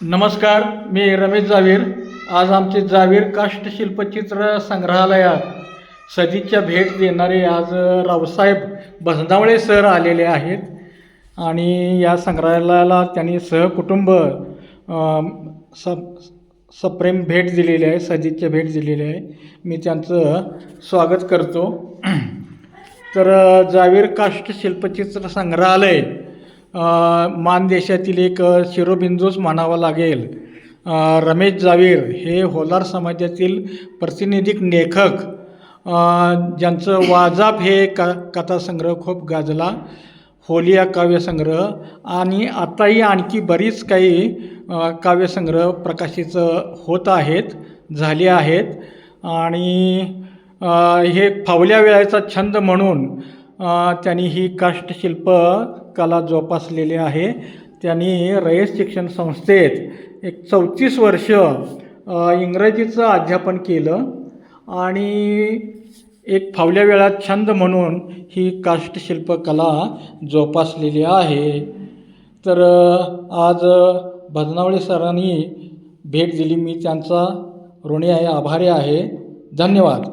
नमस्कार, मी रमेश जावीर. आज आमचे जावीर काष्टशिल्पचित्र संग्रहालयात सदिच्छा भेट देणारे आज रावसाहेब भजनावळे सर आलेले आहेत आणि या संग्रहालयाला त्यांनी सहकुटुंब सप्रेम भेट दिलेली आहे, सदिच्छा भेट दिलेली आहे. मी त्यांचं स्वागत करतो. तर जावीर काष्टशिल्पचित्र संग्रहालय मानदेशातील एक शिरोबिंदूच म्हणावा लागेल. रमेश जावीर हे होलार समाजातील प्रातिनिधिक लेखक, ज्यांचं वाजाप हे कथासंग्रह खूप गाजला, होलिया काव्यसंग्रह आणि आताही आणखी बरीच काही काव्यसंग्रह प्रकाशित होत आहेत, झाले आहेत. आणि हे फावल्या वेळाचा छंद म्हणून त्यांनी ही काष्टशिल्प कला जोपासलेली आहे. त्यांनी रयत शिक्षण संस्थेत एक 34 वर्ष इंग्रजीचं अध्यापन केलं आणि एक फावल्या वेळात छंद म्हणून ही काष्टशिल्प कला जोपासलेली आहे. तर आज भजनावळे सरांनी भेट दिली, मी त्यांचा ऋणी आहे, आभारी आहे. धन्यवाद.